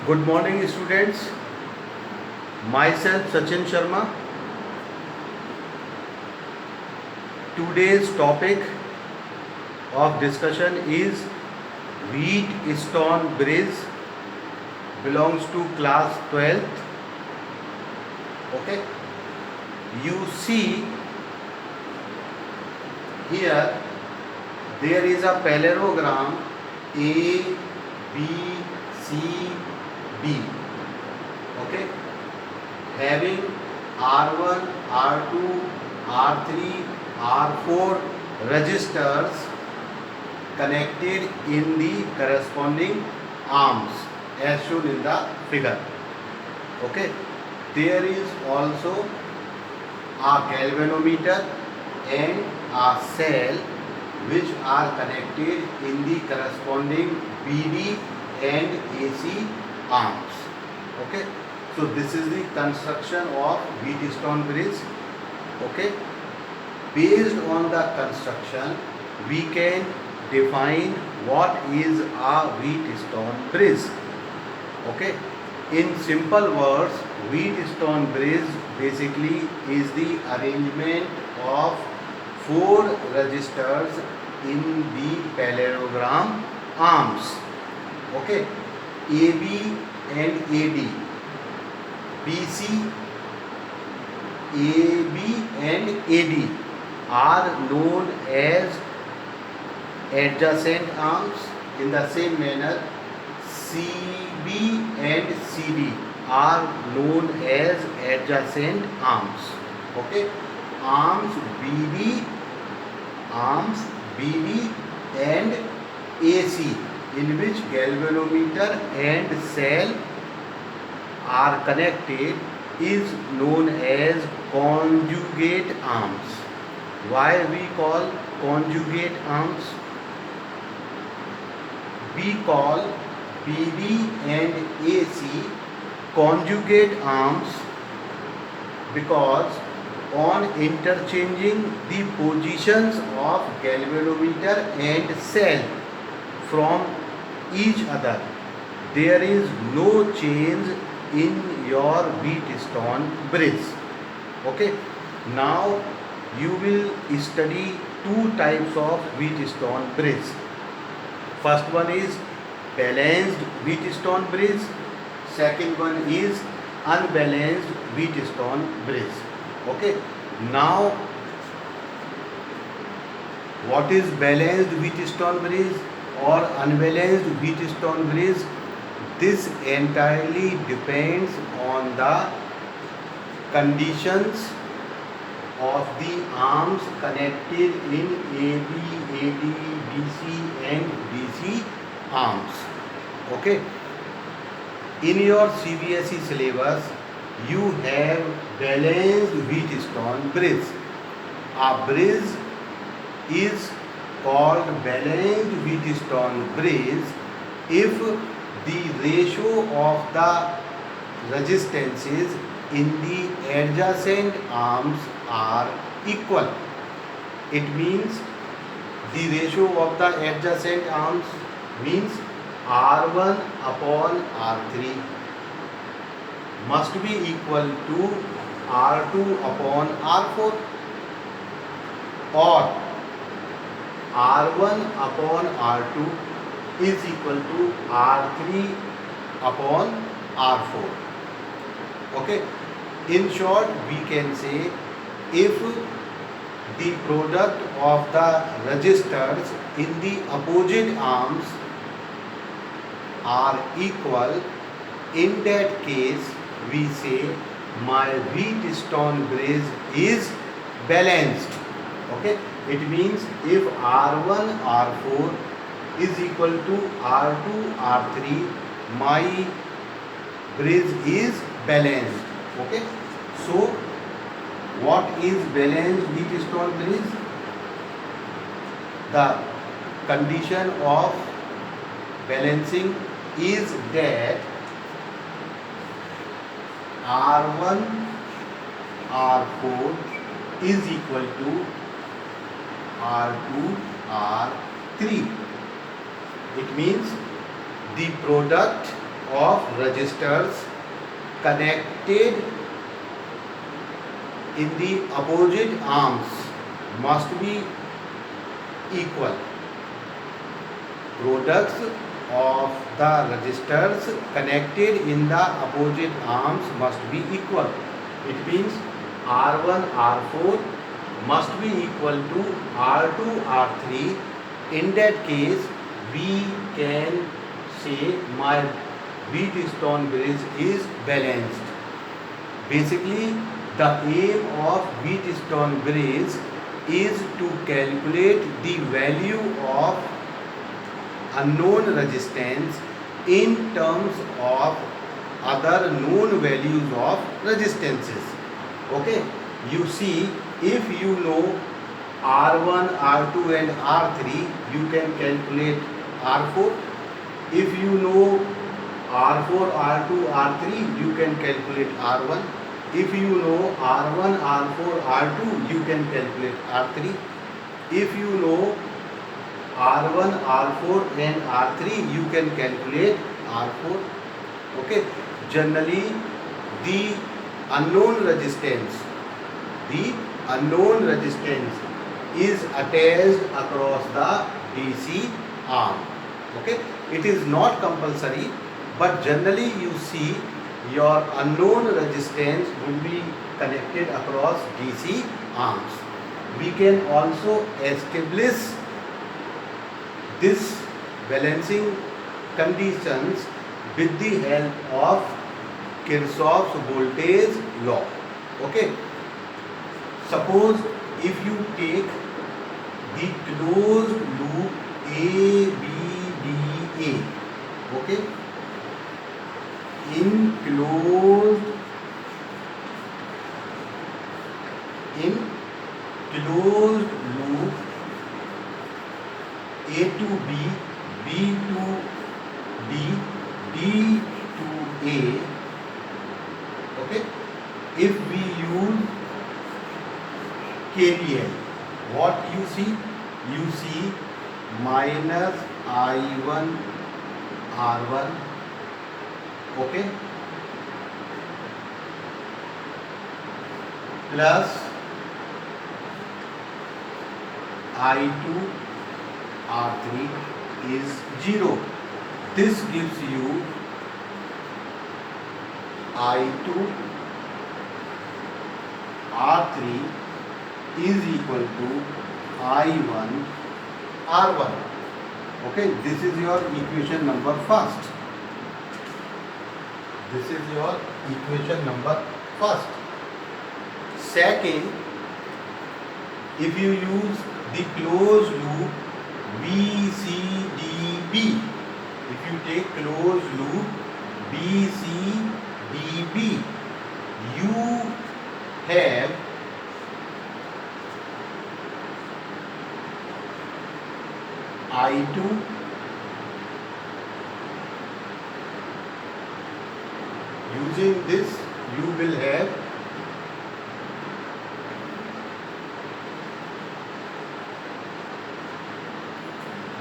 Good morning, students. Myself Sachin Sharma. Today's topic of discussion is Wheatstone Bridge. Belongs to class 12th. Okay. You see here there is a parallelogram A, B, C, D. Okay. Having R1, R2, R3, R4 registers connected in the corresponding arms as shown in the figure. Okay. There is also a galvanometer and a cell which are connected in the corresponding BD and AC arms. Okay. So this is the construction of Wheatstone Bridge. Okay. Based on the construction, we can define what is a Wheatstone Bridge. Okay. In simple words, Wheatstone Bridge basically is the arrangement of 4 registers in the parallelogram arms. Okay. AB and AD. BC, AB and AD are known as adjacent arms. In the same manner, CB and CD are known as adjacent arms. Okay, arms BD and AC, in which galvanometer and cell are connected, is known as conjugate arms. Why we call conjugate arms? We call BD and AC conjugate arms because on interchanging the positions of galvanometer and cell from each other, there is no change in your Wheatstone Bridge. Okay. Now you will study 2 types of Wheatstone Bridge. First one is balanced Wheatstone Bridge. Second one is unbalanced Wheatstone Bridge. Okay. Now, what is balanced Wheatstone Bridge or unbalanced Wheatstone Bridge? This entirely depends on the conditions of the arms connected in AB, AD, BC and DC arms. Okay. In your CBSE syllabus, you have balanced Wheatstone Bridge. A bridge is called balanced Wheatstone Bridge if the ratio of the resistances in the adjacent arms are equal. It means the ratio of the adjacent arms means R1 upon R3 must be equal to R2 upon R4, or R1 upon R2 is equal to R3 upon R4. Okay. In short, we can say if the product of the resistors in the opposite arms are equal, in that case we say my Wheatstone Bridge is balanced. Okay. It means if R1 R4 is equal to R2 R3, my bridge is balanced. Okay. So what is balanced Wheatstone Bridge? The condition of balancing is that R1 R4 is equal to R2 R3. It means the product of resistors connected in the opposite arms must be equal. Products of the resistors connected in the opposite arms must be equal. It means R1 R4 must be equal to R2 R3. In that case, we can say my Wheatstone bridge is balanced. Basically, the aim of Wheatstone bridge is to calculate the value of unknown resistance in terms of other known values of resistances. Okay, you see, if you know R1, R2 and R3, you can calculate R4. If you know R4, R2, R3, you can calculate R1. If you know R1, R4, R2, you can calculate R3. If you know R1, R4 and R3, you can calculate R4. Okay. Generally, the unknown resistance is attached across the DC arm. Okay. It is not compulsory, but generally you see your unknown resistance will be connected across DC arms. We can also establish this balancing conditions with the help of Kirchhoff's voltage law. Okay. Suppose if you take the closed loop ABDA, okay, in closed loop A to B, B to D, D to A, okay, if we use KVL, what you see? You see minus I1 R1, okay, plus I2 R3 is 0. This gives you I2 R3 is equal to I1 R1. Okay, this is your equation number first. This is your equation number first. Second, if you use the closed loop BCDB, if you take closed loop BCDB, you have I2 using this you will have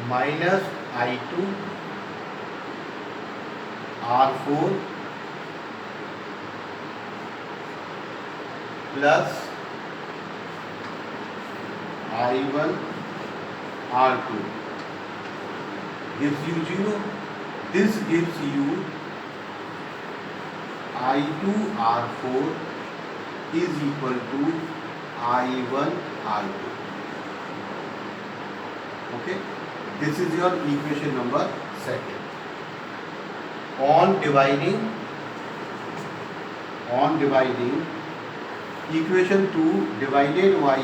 minus I2 R4 plus I1 R2 gives you 0. This gives you I2 R4 is equal to I1 R2. Okay, this is your equation number second. On dividing equation 2 divided by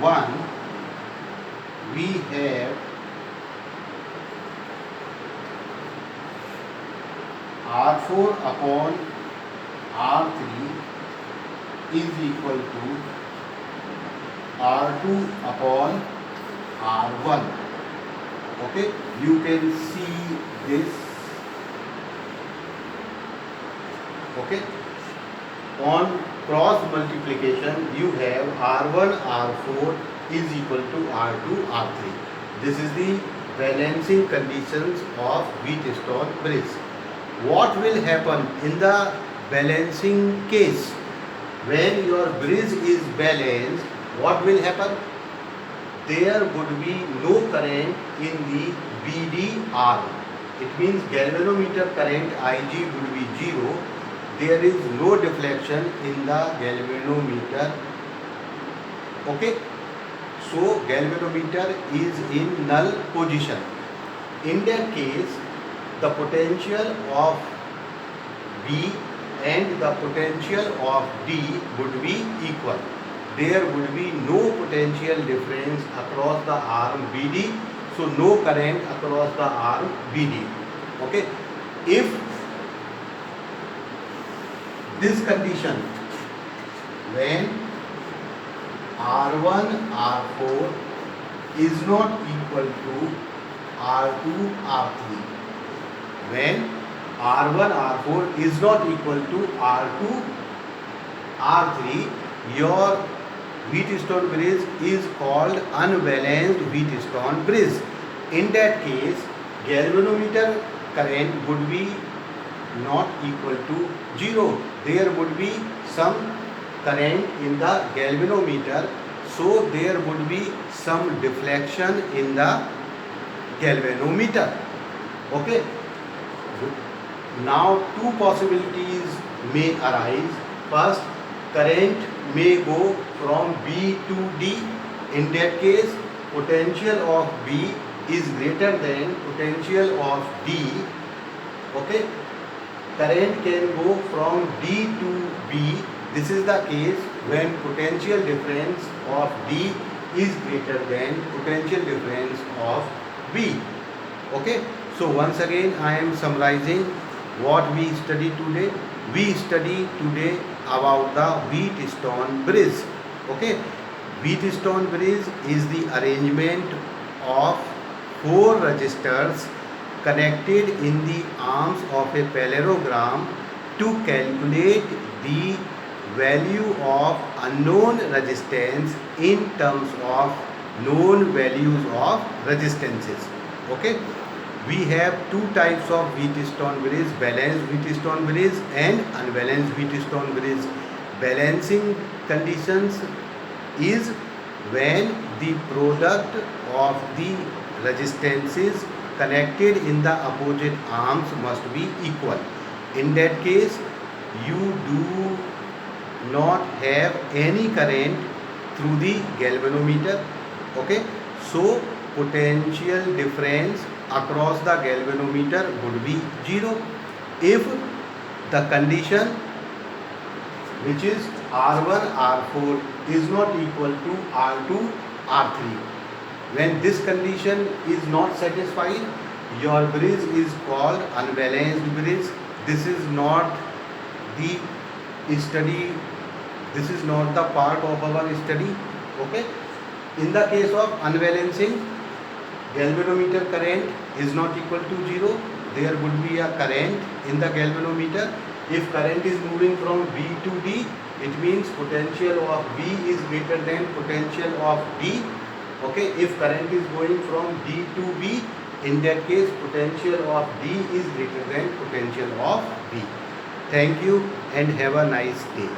1, we have R4 upon R3 is equal to R2 upon R1. Okay, you can see this. Okay, on cross multiplication you have R1 R4 is equal to R2 R3. This is the balancing conditions of Wheatstone bridge. What will happen in the balancing case? When your bridge is balanced, what will happen? There would be no current in the BDR. It means galvanometer current Ig would be 0. There is no deflection in the galvanometer. Okay, so galvanometer is in null position. In that case, the potential of B and the potential of D would be equal. There would be no potential difference across the arm BD, so no current across the arm BD. Okay, if this condition, when R1 R4 is not equal to R2 R3, when R1 R4 is not equal to R2 R3, your Wheatstone bridge is called unbalanced Wheatstone bridge. In that case, galvanometer current would be not equal to 0. There would be some current in the galvanometer, so there would be some deflection in the galvanometer. Okay. Now two possibilities may arise. First, current may go from B to D. In that case, potential of B is greater than potential of D. Okay, current can go from D to B. This is the case when potential difference of D is greater than potential difference of B. Okay, so once again I am summarizing what we studied today. We studied today about the Wheatstone bridge. Okay, Wheatstone bridge is the arrangement of 4 resistors connected in the arms of a parallelogram to calculate the value of unknown resistance in terms of known values of resistances. Okay, we have two types of Wheatstone bridge: balanced Wheatstone bridge and unbalanced Wheatstone bridge. Balancing conditions is when the product of the resistances connected in the opposite arms must be equal. In that case, you do not have any current through the galvanometer. Okay, so potential difference across the galvanometer would be 0 if the condition, which is R1 R4 is not equal to R2 R3. When this condition is not satisfied, your bridge is called unbalanced bridge. This is not the study, this is not the part of our study. Okay, in the case of unbalancing, galvanometer current is not equal to 0. There would be a current in the galvanometer. If current is moving from B to D, it means potential of B is greater than potential of D. Okay, if current is going from D to B, in that case potential of D is greater than potential of B. Thank you and have a nice day.